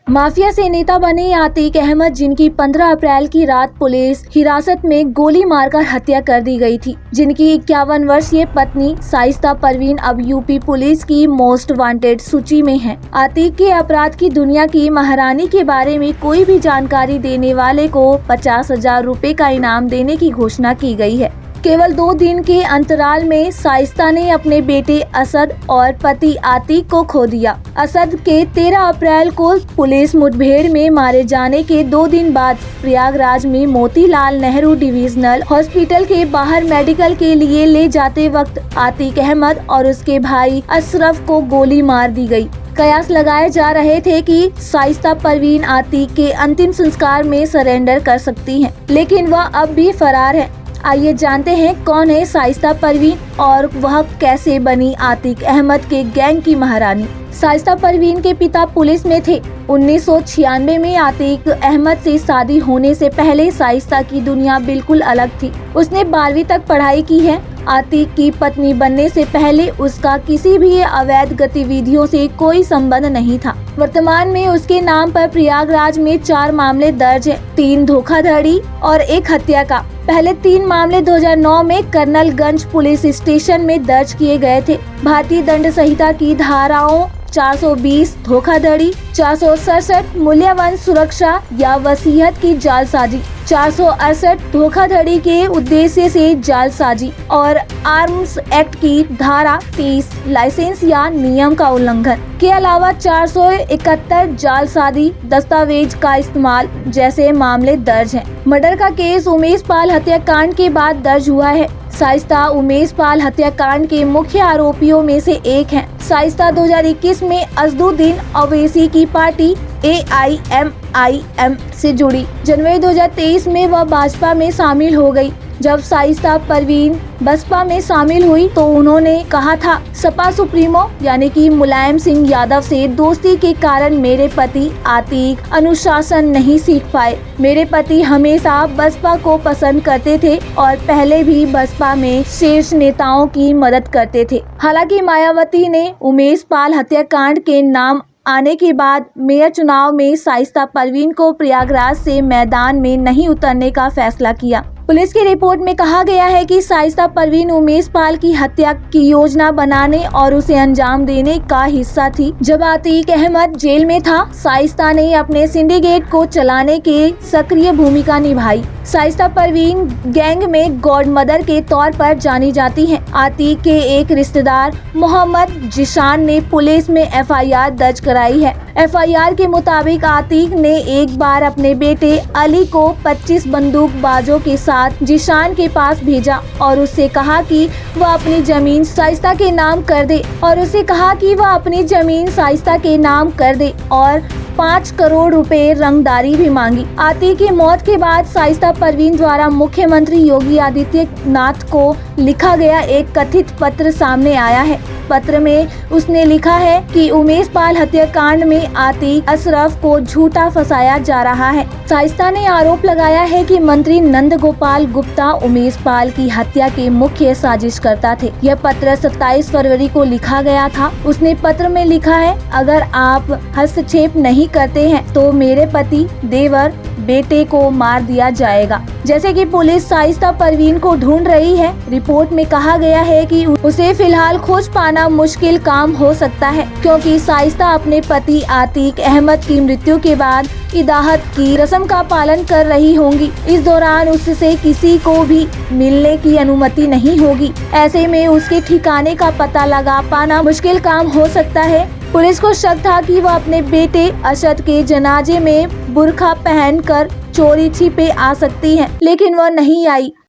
Mafia से नेता बने आतिक अहमद, जिनकी 15 अप्रैल की रात पुलिस हिरासत में गोली मारकर हत्या कर दी गई थी, जिनकी 51 वर्षीय पत्नी शाइस्ता परवीन अब यूपी पुलिस की मोस्ट वांटेड सूची में है। आतिक के अपराध की दुनिया की महारानी के बारे में कोई भी जानकारी देने वाले को 50,000 रुपए का इनाम देने की घोषणा की गई है। केवल 2 दिन के अंतराल में शाइस्ता ने अपने बेटे असद और पति आतिक को खो दिया। असद के 13 अप्रैल को पुलिस मुठभेड़ में मारे जाने के 2 दिन बाद प्रयागराज में मोतीलाल नेहरू डिविजनल हॉस्पिटल के बाहर मेडिकल के लिए ले जाते वक्त आतिक अहमद और उसके भाई अशरफ को गोली मार दी गई। कयास लगाए जा रहे थे कि शाइस्ता परवीन आतिक के अंतिम संस्कार में सरेंडर कर सकती हैं, लेकिन वह अब भी फरार है। आइए जानते हैं कौन है शाइस्ता परवीन और वह कैसे बनी आतिक अहमद के गैंग की महारानी। शाइस्ता परवीन के पिता पुलिस में थे। 1996 में आतिक अहमद से शादी होने से पहले शाइस्ता की दुनिया बिल्कुल अलग थी। उसने 12वीं तक पढ़ाई की है। आतिक की पत्नी बनने से पहले उसका किसी भी अवैध गतिविधियों से कोई संबंध नहीं था। वर्तमान में उसके नाम पर प्रयागराज में 4 मामले दर्ज हैं, 3 धोखाधड़ी और 1 हत्या का। पहले 3 मामले 2009 में कर्नलगंज पुलिस स्टेशन में दर्ज किए गए थे। भारतीय दंड संहिता की धाराओं 420 धोखाधड़ी, 467 मूल्यवान सुरक्षा या वसीयत की जालसाजी, 468 धोखाधड़ी के उद्देश्य से जालसाजी और आर्म्स एक्ट की धारा 30 लाइसेंस या नियम का उल्लंघन के अलावा 471 जालसाजी दस्तावेज का इस्तेमाल जैसे मामले दर्ज हैं। मर्डर का केस उमेश पाल हत्याकांड के बाद दर्ज हुआ है। शाइस्ता उमेश पाल हत्याकांड के मुख्य आरोपियों में से एक हैं। शाइस्ता 2021 में असदुद्दीन ओवैसी की पार्टी AIMIM से जुड़ी। जनवरी 2023 में वह भाजपा में शामिल हो गई। जब शाइस्ता परवीन बसपा में शामिल हुई तो उन्होंने कहा था, सपा सुप्रीमो यानी कि मुलायम सिंह यादव से दोस्ती के कारण मेरे पति आतिक अनुशासन नहीं सीख पाए। मेरे पति हमेशा बसपा को पसंद करते थे और पहले भी बसपा में शीर्ष नेताओं की मदद करते थे। हालांकि मायावती ने उमेश पाल हत्याकांड के नाम आने के बाद मेयर चुनाव में शाइस्ता परवीन को प्रयागराज से मैदान में नहीं उतरने का फैसला किया। पुलिस की रिपोर्ट में कहा गया है कि शाइस्ता परवीन उमेश पाल की हत्या की योजना बनाने और उसे अंजाम देने का हिस्सा थी। जब आतिक अहमद जेल में था, शाइस्ता ने अपने सिंडिकेट को चलाने के सक्रिय भूमिका निभाई। शाइस्ता परवीन गैंग में गॉड मदर के तौर पर जानी जाती हैं। आतिक के एक रिश्तेदार मोहम्मद जिशान ने पुलिस में FIR दर्ज कराई है। FIR के मुताबिक आतिक ने एक बार अपने बेटे अली को 25 बंदूकबाजों के साथ जिशान के पास भेजा और उससे कहा कि वह अपनी जमीन शाइस्ता के नाम कर दे और 5 करोड़ रुपए रंगदारी भी मांगी। आतिक की मौत के बाद शाइस्ता परवीन द्वारा मुख्यमंत्री योगी आदित्यनाथ को लिखा गया एक कथित पत्र सामने आया है। पत्र में उसने लिखा है कि उमेश पाल हत्याकांड में आतिक अशरफ को झूठा फंसाया जा रहा है। शाइस्ता ने आरोप लगाया है कि मंत्री नंद गोपाल गुप्ता उमेश पाल की हत्या के मुख्य साजिशकर्ता थे। यह पत्र 27 फरवरी को लिखा गया था। उसने पत्र में लिखा है, अगर आप हस्तक्षेप नहीं करते हैं तो मेरे पति देवर बेटे को मार दिया जाएगा। जैसे कि पुलिस शाइस्ता परवीन को ढूंढ रही है। रिपोर्ट में कहा गया है कि उसे फिलहाल खोज पाना मुश्किल काम हो सकता है, क्योंकि शाइस्ता अपने पति आतिक अहमद की मृत्यु के बाद इदाहत की रस्म का पालन कर रही होंगी। इस दौरान उससे किसी को भी मिलने की अनुमति नहीं होगी। ऐसे में उसके ठिकाने का पता लगा पाना मुश्किल काम हो सकता है। पुलिस को शक था कि वह अपने बेटे असद के जनाजे में बुर्का पहनकर चोरी छिपे आ सकती है, लेकिन वह नहीं आई।